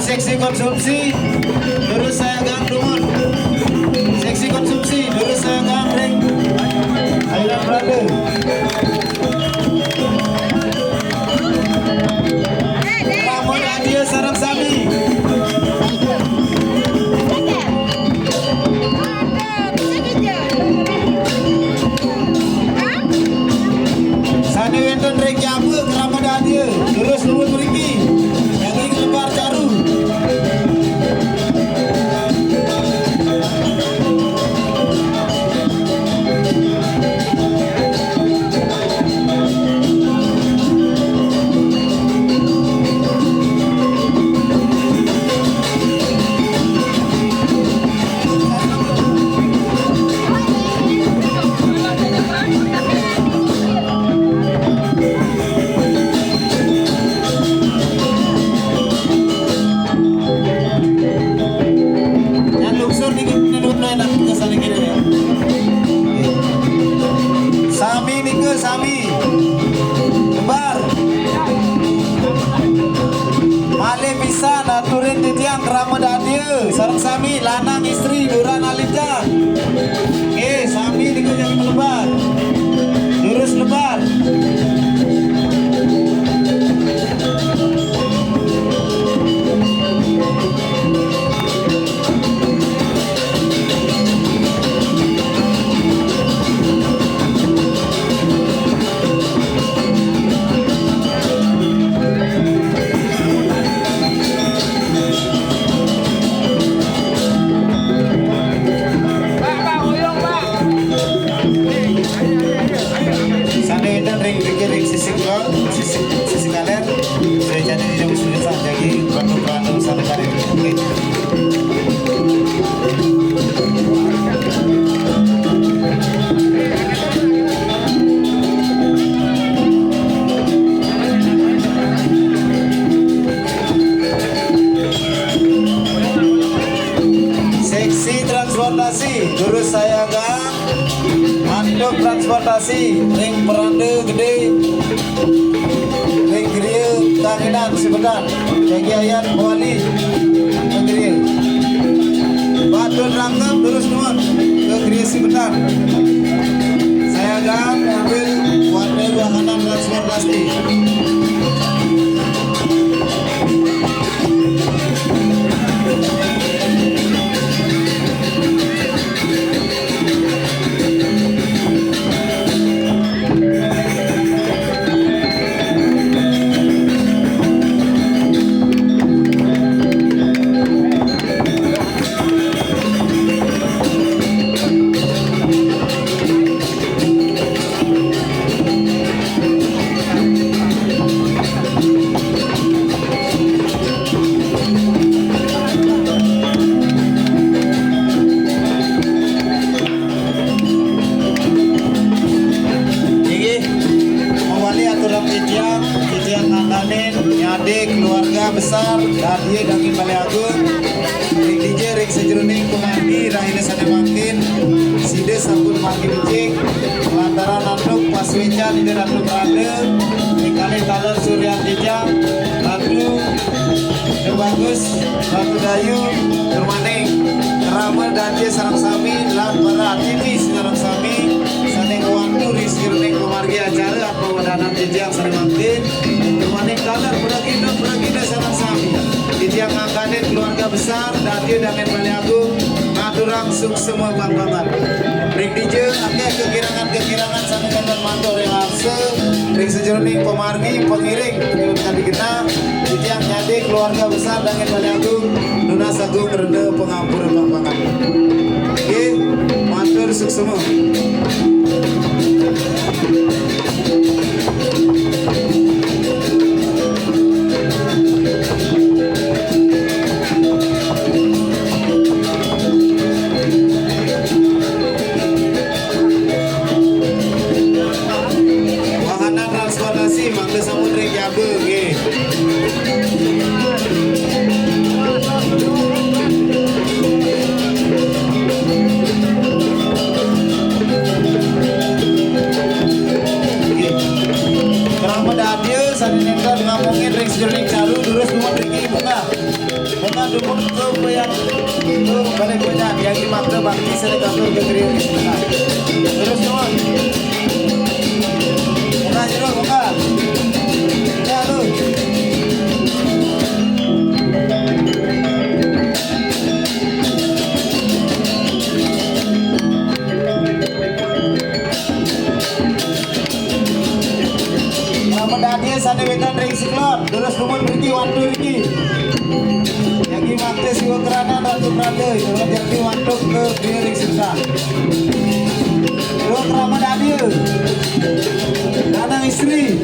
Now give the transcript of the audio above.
Seksi konsumsi terus saya gandrungan. Seksi konsumsi terus saya gandreng. Ayo brother. Ramon Adia Sarang Sami. Sani wenten rek jabu Ramon Adia terus luwut mriki. Yang lebar caru. Sami Nike Sami Lebar Male bisa naturin titian Ramadan Sarang Sami lanang istri Duran Alita. Sami Nike yang lebar terus lebar. Sisi kanan saya jadi jam 9 jadi peranu sampai karir. Seksi transportasi terus saya gang mandok transportasi ring perande gede ring griya tanginan sebentar jadi ayat wali griya batul ranggam terus nuan ke griya sebentar saya gang mobil warna wahanan transportasi. Keluarga besar Dadie Dangin Balai Agung Ring DJ Ring Sejeruning Kumandi Rahina Sana Makin Side Sampun Makin Ucik Lantaran Nanduk Pasweca Tidak Nanduk Rade Ring Kali Taler Surya Tijang Lalu Bagus Batu Dayu Termaning Kerama Dadie Sarang Sami Lampara TV Sarang Sami Saning Wandu Ring Sejeruning Kumargi Acara Apa Wadanan Tijang Sana Makin Termaning Taler Puragina Sarang Sami Titiang Angkanin Keluarga Besar Dadie Dangin Balai Agung Madurang suk semua bang-bangan. Ring DJ akeh kekirangan sampai dengan mantor yang harse. Ring sejeroning pemargi pengiring penyebutkan kita yang nyade keluarga besar dengan Baliagung Nunas Agung Rende Pengampura bang-bangan. Oke, matur suk semua. Ngomongin ring sejeroning caru terus semua ringi bunga dukung ke yang itu balik banyak yang di mata bakti sedekah ke kriu terus semua bunga jeruk bunga ya lu Dia sana wekan ring siklon terus lumut pergi wantu pergi yang mate siwa kerana ratu prade kalau jadi wantu ke ring siksa lo kerama dia anak istri